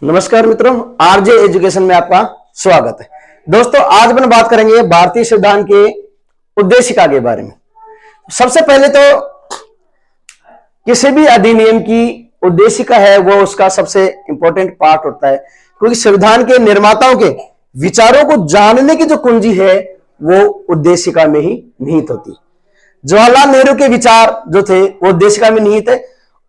नमस्कार मित्रों, RJ education में आपका स्वागत है। दोस्तों, आज अपन बात करेंगे भारतीय संविधान के उद्देशिका के बारे में। सबसे पहले तो किसी भी अधिनियम की उद्देशिका है वो उसका सबसे इंपॉर्टेंट पार्ट होता है, क्योंकि संविधान के निर्माताओं के विचारों को जानने की जो कुंजी है वो उद्देशिका में ही निहित होती है। जवाहरलाल नेहरू के विचार जो थे वो उद्देशिका में निहित है,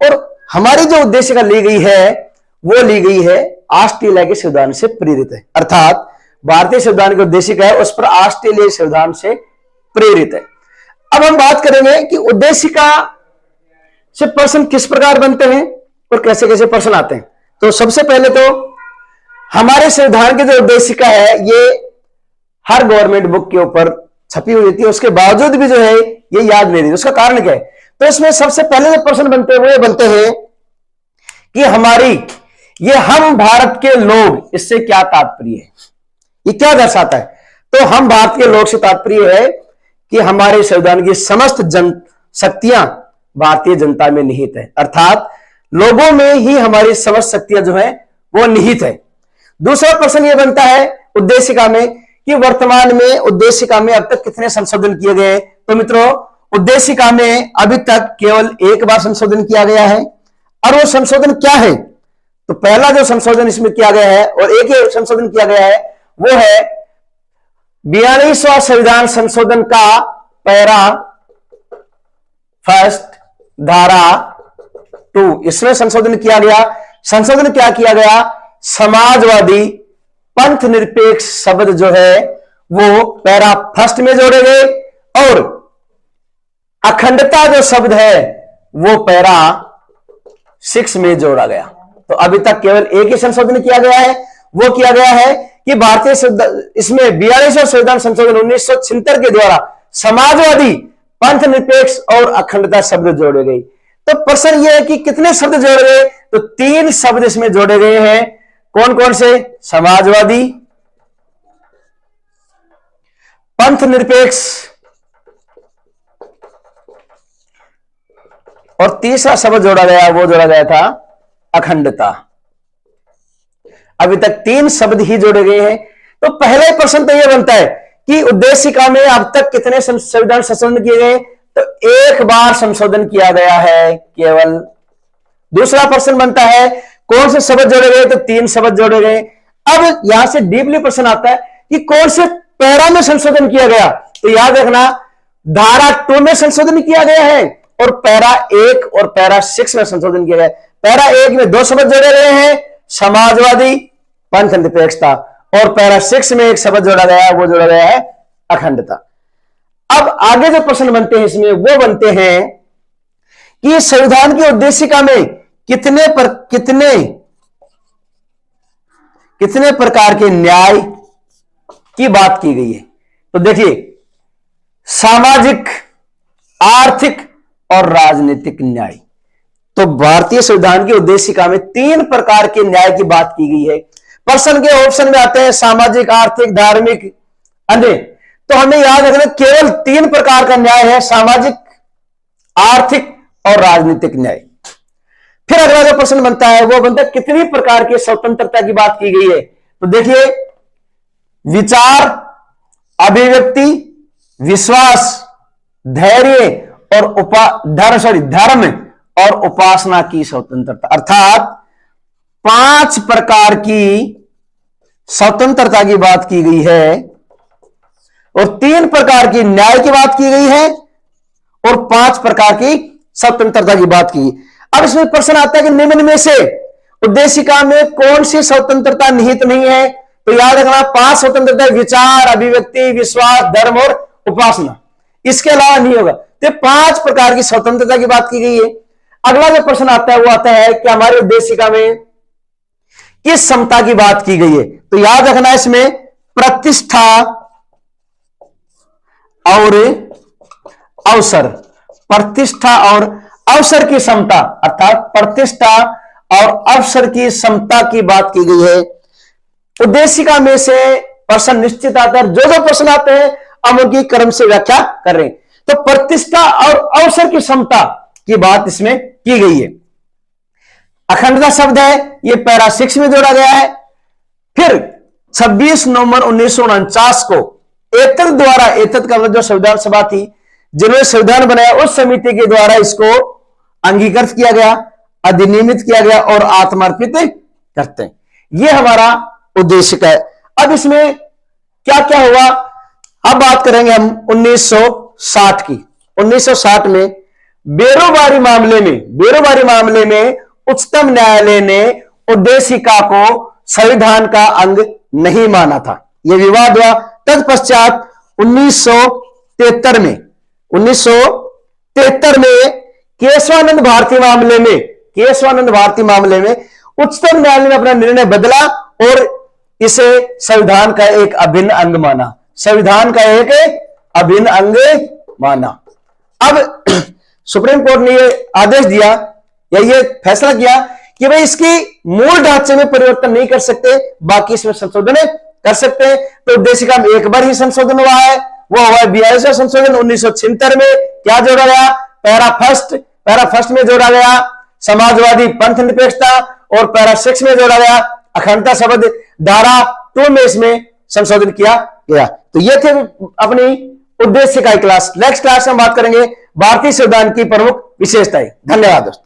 और हमारी जो उद्देशिका ली गई है वो ली गई है ऑस्ट्रेलिया के संविधान से प्रेरित है। अर्थात भारतीय संविधान की उद्देशिका है उस पर ऑस्ट्रेलिया संविधान से प्रेरित है। अब हम बात करेंगे कि उद्देशिका से प्रश्न किस प्रकार बनते हैं और कैसे कैसे प्रश्न आते हैं। तो सबसे पहले तो हमारे संविधान की जो उद्देशिका है ये हर गवर्नमेंट बुक के ऊपर छपी हुई थी, उसके बावजूद भी जो है ये याद नहीं थी। उसका कारण क्या है? तो इसमें सबसे पहले जो प्रश्न बनते हैं वो ये बनते हैं कि हमारी ये हम भारत के लोग, इससे क्या तात्पर्य है, ये क्या दर्शाता है? तो हम भारत के लोग से तात्पर्य है कि हमारे संविधान की समस्त जन शक्तियां भारतीय जनता में निहित है, अर्थात लोगों में ही हमारी समस्त शक्तियां जो है वो निहित है। दूसरा प्रश्न यह बनता है उद्देशिका में कि वर्तमान में उद्देशिका में अब तक कितने संशोधन किए गए? तो मित्रों, उद्देशिका में अभी तक केवल एक बार संशोधन किया गया है, और वो संशोधन क्या है? तो पहला जो संशोधन इसमें किया गया है और एक ही संशोधन किया गया है वो है 42वां संविधान संशोधन का पैरा फर्स्ट धारा 2, इसमें संशोधन किया गया। संशोधन क्या किया गया? समाजवादी पंथ निरपेक्ष शब्द जो है वो पैरा फर्स्ट में जोड़े गए, और अखंडता जो शब्द है वो पैरा 6 में जोड़ा गया। तो अभी तक केवल एक ही संशोधन किया गया है, वो किया गया है कि भारतीय इसमें 42वां संविधान संशोधन 1976 के द्वारा समाजवादी पंथ निरपेक्ष और अखंडता शब्द जोड़े गए। तो प्रश्न यह है कि कितने शब्द जोड़े गए? तो 3 शब्द इसमें जोड़े गए हैं। कौन कौन से? समाजवादी, पंथ निरपेक्ष और तीसरा शब्द जोड़ा गया, वो जोड़ा गया था अखंडता। अभी तक 3 शब्द ही जोड़े गए हैं। तो पहला प्रश्न तो यह बनता है कि उद्देशिका में अब तक कितने संविधान संशोधन किए गए? तो एक बार संशोधन किया गया है केवल। दूसरा प्रश्न बनता है कौन से शब्द जोड़े गए? तो 3 शब्द जोड़े गए। अब यहां से डीपली प्रश्न आता है कि कौन से पैरा में संशोधन किया गया? तो याद रखना, धारा 2 में संशोधन किया गया है और पैरा 1 और पैरा 6 में संशोधन किया गया है। पैरा 1 में 2 शब्द जोड़े गए हैं, समाजवादी पंथ निरपेक्षता, और पैरा 6 में एक शब्द जोड़ा गया है, वो जोड़ा गया है अखंडता। अब आगे जो प्रश्न बनते हैं इसमें वो बनते हैं कि संविधान की उद्देशिका में कितने प्रकार के न्याय की बात की गई है? तो देखिए, सामाजिक, आर्थिक और राजनीतिक न्याय। तो भारतीय संविधान की उद्देशिका में 3 प्रकार के न्याय की बात की गई है। प्रश्न के ऑप्शन में आते हैं सामाजिक, आर्थिक, धार्मिक, अन्य। तो हमें याद रखना केवल 3 प्रकार का न्याय है, सामाजिक, आर्थिक और राजनीतिक न्याय। फिर अगला जो प्रश्न बनता है वो बनता है कितनी प्रकार की स्वतंत्रता की बात की गई है? तो देखिए, विचार, अभिव्यक्ति, विश्वास, धैर्य और धर्म और उपासना की स्वतंत्रता, अर्थात 5 प्रकार की स्वतंत्रता की बात की गई है, और 3 प्रकार की न्याय की बात की गई है, और 5 प्रकार की स्वतंत्रता की बात की। अब इसमें प्रश्न आता है कि निम्न में से उद्देशिका में कौन सी स्वतंत्रता निहित नहीं है? तो याद रखना 5 स्वतंत्रता, विचार, अभिव्यक्ति, विश्वास, धर्म और उपासना, इसके अलावा नहीं होगा। तो 5 प्रकार की स्वतंत्रता की बात की गई है। अगला जो प्रश्न आता है वो आता है कि हमारी उद्देशिका में किस समता की बात की गई है? तो याद रखना इसमें प्रतिष्ठा और अवसर, प्रतिष्ठा और अवसर की समता, अर्थात प्रतिष्ठा और अवसर की समता की बात की गई है। उद्देशिका में से प्रश्न निश्चित आता है, जो प्रश्न आते हैं हम उनकी क्रम से व्याख्या कर रहे हैं। तो प्रतिष्ठा और अवसर की समता की बात इसमें की गई है। अखंडता शब्द है, ये पैरा 6 में जोड़ा गया है। फिर 26 नवंबर 1949 को एतत द्वारा, एतत का मतलब जो संविधान सभा थी जिन्होंने संविधान बनाया, उस समिति के द्वारा इसको अंगीकृत किया गया, अधिनियमित किया गया और आत्मार्पित करते हैं। यह हमारा उद्देश्य है। अब इसमें क्या क्या हुआ, अब बात करेंगे हम 1960 की। 1960 में बेरोबारी मामले में उच्चतम न्यायालय ने उद्देशिका को संविधान का अंग नहीं माना था, यह विवाद हुआ। तत्पश्चात 1973 में केशवानंद भारती मामले में उच्चतम न्यायालय ने अपना निर्णय बदला और इसे संविधान का एक अभिन्न अंग माना, संविधान का एक अभिन्न अंग माना। अब सुप्रीम कोर्ट ने यह आदेश दिया या ये फैसला किया कि भाई इसकी मूल ढांचे में परिवर्तन नहीं कर सकते, बाकी इसमें संशोधन कर सकते हैं। तो उद्देशिका में एक बार ही संशोधन हुआ है, वो हुआ 42वां संशोधन 1976 में। क्या जोड़ा गया, पैरा फर्स्ट में जोड़ा गया समाजवादी पंथ निरपेक्षता और पैरा 6 में जोड़ा गया अखंडता शब्द। धारा 2 में इसमें संशोधन किया गया। तो ये थे अपनी उद्देशिका क्लास। नेक्स्ट क्लास में बात करेंगे भारतीय संविधान की प्रमुख विशेषताएं। धन्यवाद दोस्तों।